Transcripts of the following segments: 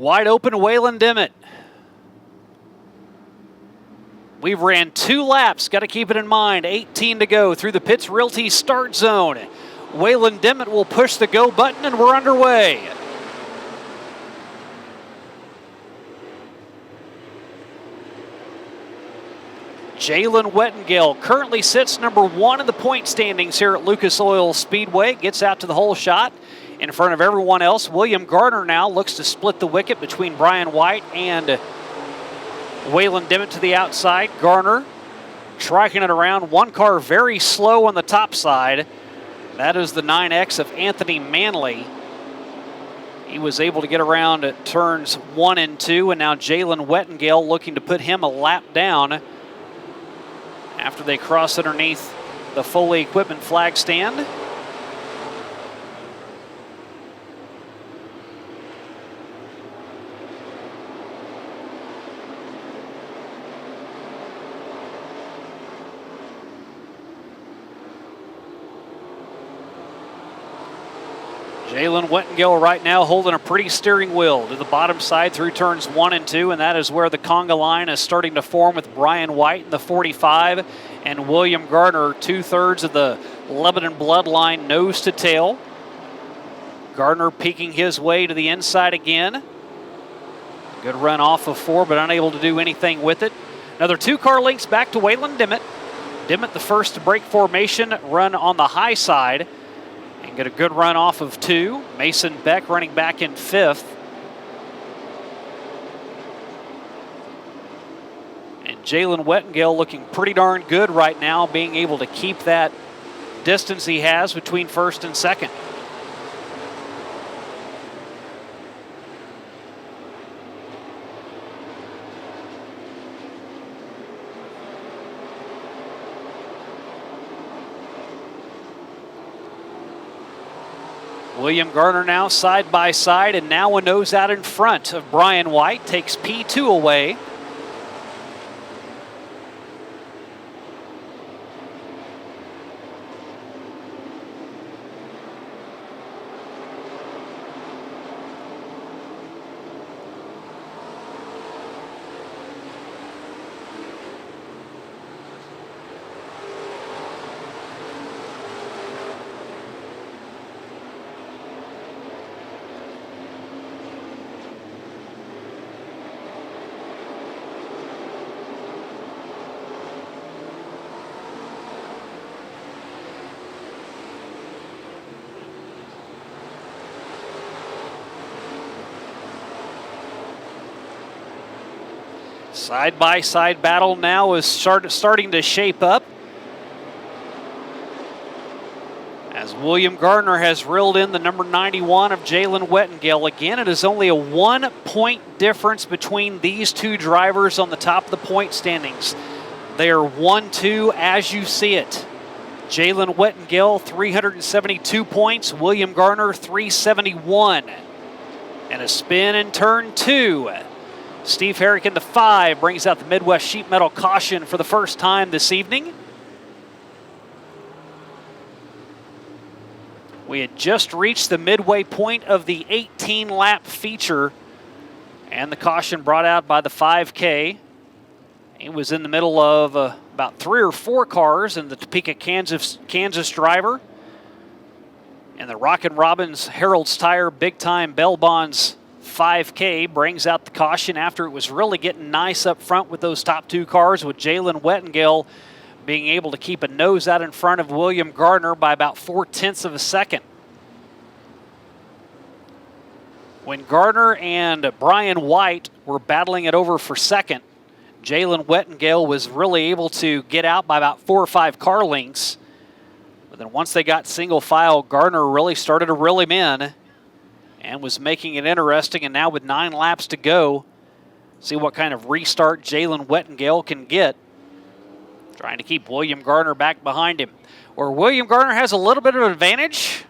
Wide open Waylon Dimmitt. We've ran 2 laps, got to keep it in mind. 18 to go through the Pitts Realty start zone. Waylon Dimmitt will push the go button and we're underway. Jalen Wettengale currently sits number 1 in the point standings here at Lucas Oil Speedway. Gets out to the hole shot in front of everyone else. William Gardner now looks to split the wicket between Brian White and Waylon Dimmitt to the outside. Garner striking it around. One car very slow on the top side. That is the 9X of Anthony Manley. He was able to get around at turns 1 and 2, and now Jalen Wettengale looking to put him a lap down after they cross underneath the Foley equipment flag stand. Jalen Wettengale right now holding a pretty steering wheel to the bottom side through turns 1 and 2, and that is where the conga line is starting to form with Brian White in the 45 and William Gardner 2/3 of the Lebanon bloodline nose to tail. Gardner peeking his way to the inside again. Good run off of 4, but unable to do anything with it. Another 2 car lengths back to Waylon Dimmitt. Dimmitt the first to break formation, run on the high side. And get a good run off of 2. Mason Beck running back in 5th. And Jalen Wettengale looking pretty darn good right now, being able to keep that distance he has between 1st and 2nd. William Gardner now side by side, and now a nose out in front of Brian White. Takes P2 away. Side-by-side battle now is starting to shape up as William Gardner has reeled in the number 91 of Jalen Wettengale. Again, it is only a 1-point difference between these 2 drivers on the top of the point standings. They are 1-2 as you see it. Jalen Wettengale, 372 points. William Gardner, 371. And a spin in turn 2. Steve Herrick in the 5 brings out the Midwest Sheet Metal caution for the first time this evening. We had just reached the midway point of the 18-lap feature, and the caution brought out by the 5K. It was in the middle of about 3 or 4 cars, and the Topeka, Kansas driver and the Rockin' Robbins Harold's Tire Big Time Bell Bonds 5K brings out the caution after it was really getting nice up front with those top 2 cars, with Jalen Wettengale being able to keep a nose out in front of William Gardner by about 0.4 of a second. When Gardner and Brian White were battling it over for second, Jalen Wettengale was really able to get out by about 4 or 5 car lengths. But then once they got single file, Gardner really started to reel him in and was making it interesting. And now with 9 laps to go, see what kind of restart Jalen Wettengale can get. Trying to keep William Gardner back behind him. Where William Gardner has a little bit of an advantage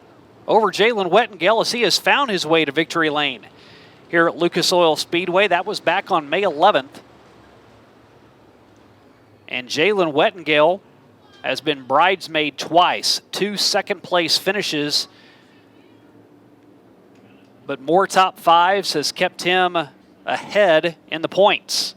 over Jalen Wettengale as he has found his way to victory lane here at Lucas Oil Speedway. That was back on May 11th. And Jalen Wettengale has been bridesmaid twice. 2 second-place finishes but more top fives has kept him ahead in the points.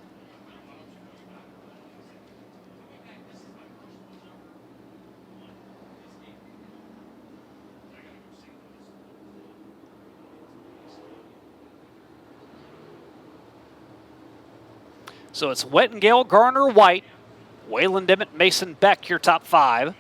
So it's Wettengale, Garner, White, Waylon Dimmitt, Mason Beck, your top five.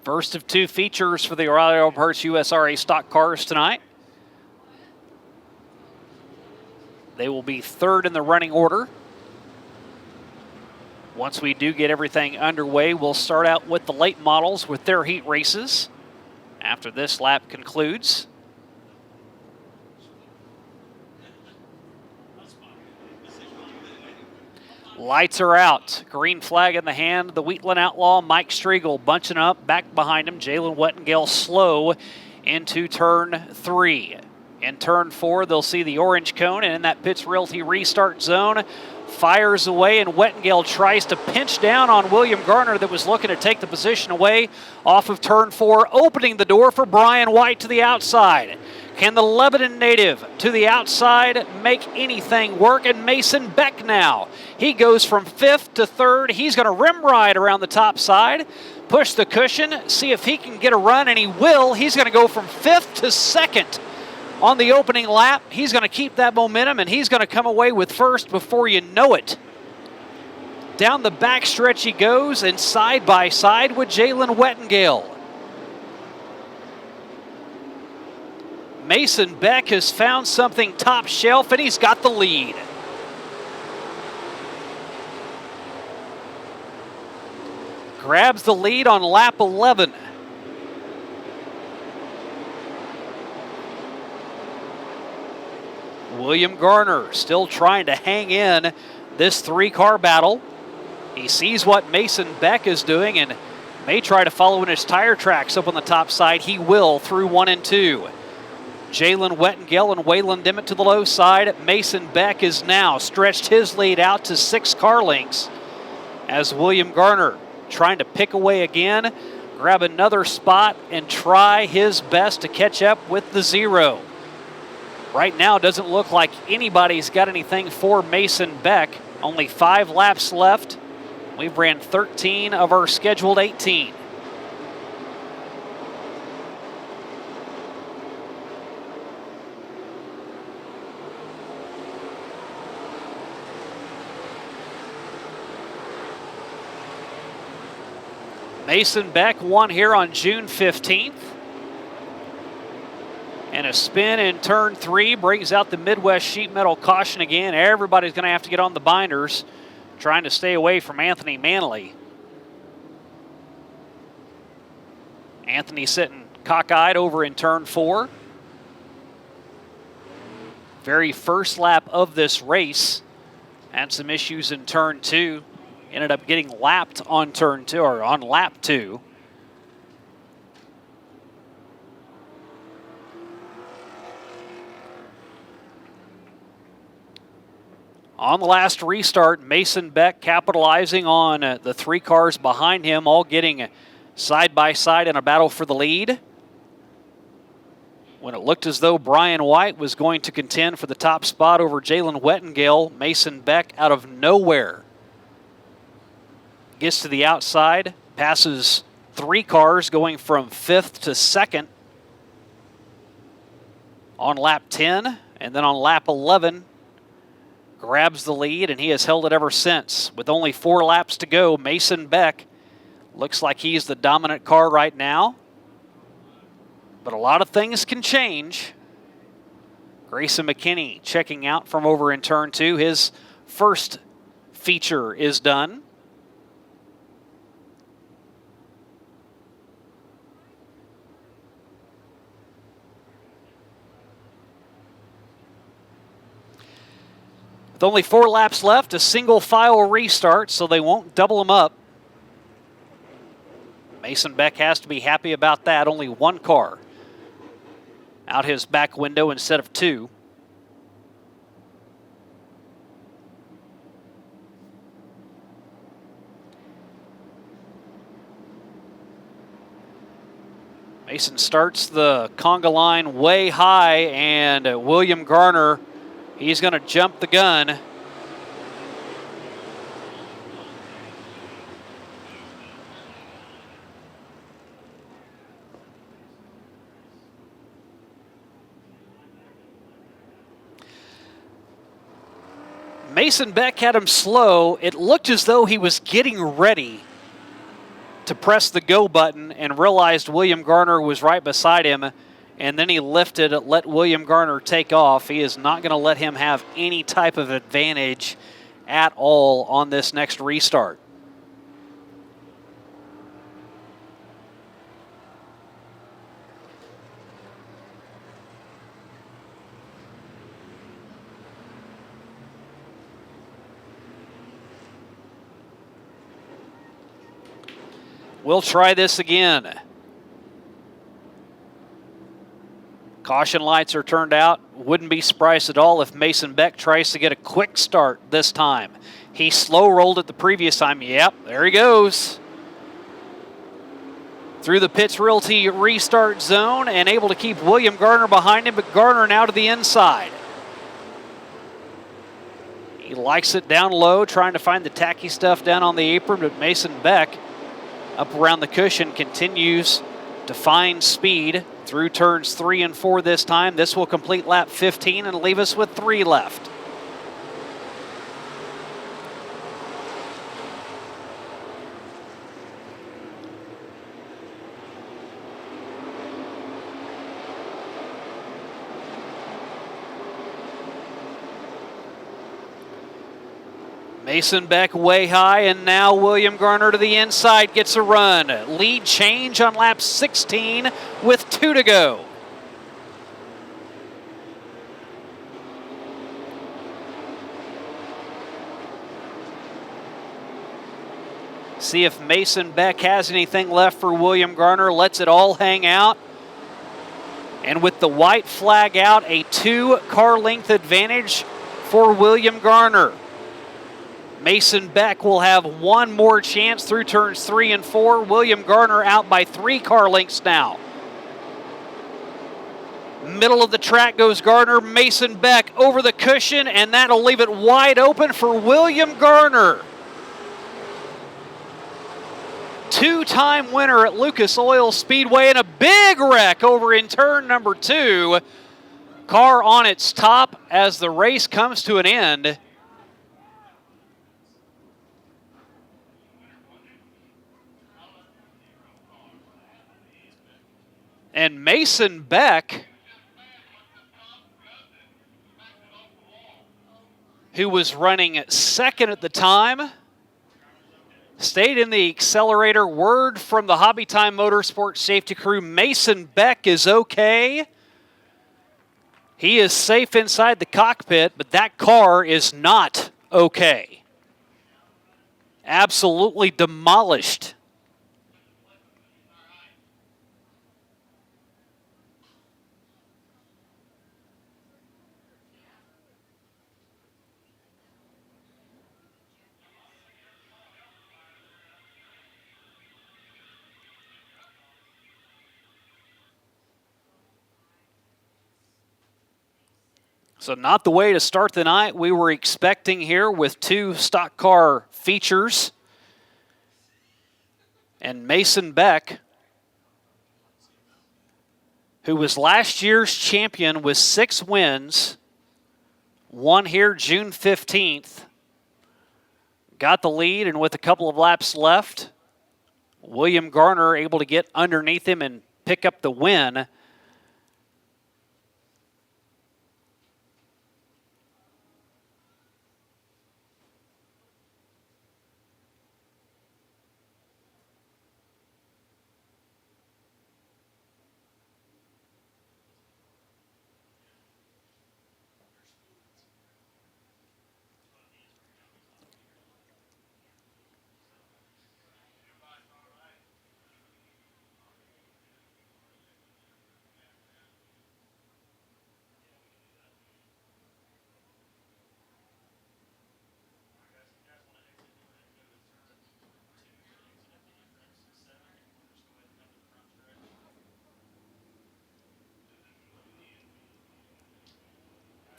First of two features for the O'Reilly Auto Parts USRA Stock Cars tonight. They will be third in the running order. Once we do get everything underway, we'll start out with the late models with their heat races after this lap concludes. Lights are out. Green flag in the hand. The Wheatland Outlaw, Mike Striegel, bunching up. Back behind him, Jalen Wettengale slow into turn 3. In turn 4, they'll see the orange cone, and in that Pitts Realty restart zone, fires away, and Wettengale tries to pinch down on William Garner that was looking to take the position away off of turn 4, opening the door for Brian White to the outside. Can the Lebanon native to the outside make anything work? And Mason Beck now. He goes from 5th to 3rd. He's going to rim ride around the top side, push the cushion, see if he can get a run, and he will. He's going to go from 5th to 2nd on the opening lap. He's going to keep that momentum, and he's going to come away with 1st before you know it. Down the back stretch he goes, and side by side with Jalen Wettengale. Mason Beck has found something top shelf, and he's got the lead. Grabs the lead on lap 11. William Garner still trying to hang in this 3-car battle. He sees what Mason Beck is doing and may try to follow in his tire tracks up on the top side. He will through 1 and 2. Jalen Wettengale and Waylon Dimmitt to the low side. Mason Beck has now stretched his lead out to 6 car lengths as William Garner trying to pick away again, grab another spot, and try his best to catch up with the 0. Right now, it doesn't look like anybody's got anything for Mason Beck. Only 5 laps left. We've ran 13 of our scheduled 18. Mason Beck won here on June 15th. And a spin in turn 3 brings out the Midwest Sheet Metal caution again. Everybody's going to have to get on the binders, trying to stay away from Anthony Manley. Anthony sitting cockeyed over in turn 4. Very first lap of this race. Had some issues in turn 2. Ended up getting lapped on turn 2, or on lap 2. On the last restart, Mason Beck capitalizing on the 3 cars behind him, all getting side by side in a battle for the lead. When it looked as though Brian White was going to contend for the top spot over Jalen Wettengale, Mason Beck out of nowhere gets to the outside, passes 3 cars going from 5th to 2nd on lap 10, and then on lap 11 grabs the lead, and he has held it ever since. With only 4 laps to go, Mason Beck looks like he's the dominant car right now, but a lot of things can change. Grayson McKinney checking out from over in turn 2. His first feature is done. With only 4 laps left, a single file restart, so they won't double them up. Mason Beck has to be happy about that. Only 1 car out his back window instead of 2. Mason starts the conga line way high, and William Garner, he's going to jump the gun. Mason Beck had him slow. It looked as though he was getting ready to press the go button and realized William Garner was right beside him, and then he lifted, let William Garner take off. He is not going to let him have any type of advantage at all on this next restart. We'll try this again. Caution lights are turned out. Wouldn't be surprised at all if Mason Beck tries to get a quick start this time. He slow rolled it the previous time. Yep, there he goes. Through the Pitts Realty restart zone and able to keep William Garner behind him, but Garner now to the inside. He likes it down low, trying to find the tacky stuff down on the apron, but Mason Beck up around the cushion continues to find speed through turns 3 and 4 this time. This will complete lap 15 and leave us with 3 left. Mason Beck way high, and now William Garner to the inside gets a run. Lead change on lap 16 with 2 to go. See if Mason Beck has anything left for William Garner. Lets it all hang out. And with the white flag out, a 2-car length advantage for William Garner. Mason Beck will have 1 more chance through turns 3 and 4. William Garner out by 3 car lengths now. Middle of the track goes Garner. Mason Beck over the cushion, and that'll leave it wide open for William Garner. 2-time winner at Lucas Oil Speedway, and a big wreck over in turn number 2. Car on its top as the race comes to an end. And Mason Beck, who was running second at the time, stayed in the accelerator. Word from the Hobby Time Motorsports safety crew, Mason Beck is okay. He is safe inside the cockpit, but that car is not okay. Absolutely demolished. So not the way to start the night we were expecting here with 2 stock car features. And Mason Beck, who was last year's champion with 6 wins, won here June 15th, got the lead, and with a couple of laps left, William Garner able to get underneath him and pick up the win.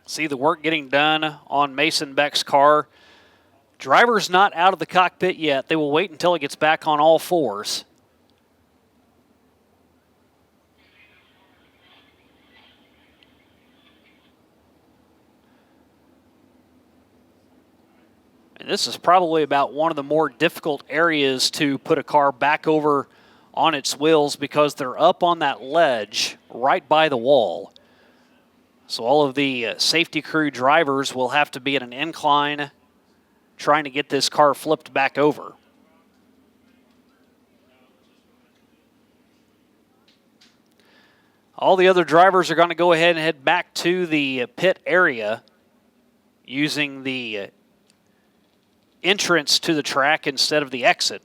See the work getting done on Mason Beck's car. Driver's not out of the cockpit yet. They will wait until it gets back on all fours. And this is probably about one of the more difficult areas to put a car back over on its wheels because they're up on that ledge right by the wall. So all of the safety crew drivers will have to be at an incline trying to get this car flipped back over. All the other drivers are going to go ahead and head back to the pit area using the entrance to the track instead of the exit.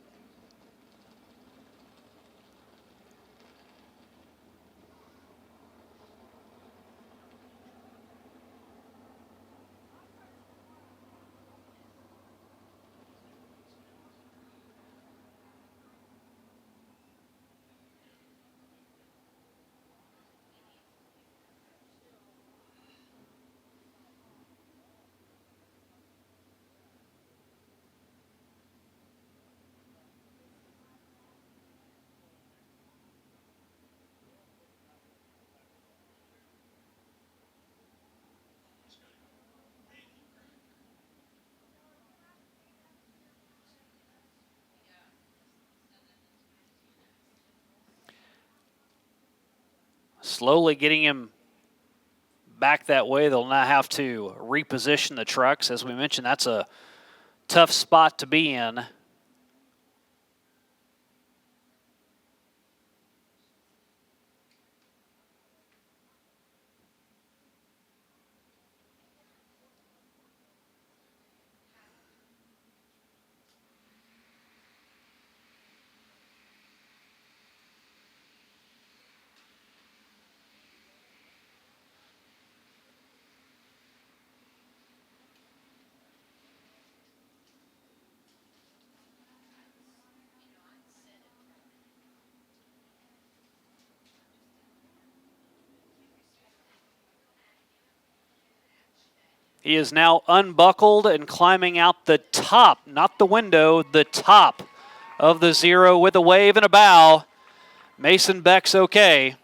Slowly getting him back that way. They'll now have to reposition the trucks. As we mentioned, that's a tough spot to be in. He is now unbuckled and climbing out the top, not the window, the top of the zero with a wave and a bow. Mason Beck's okay.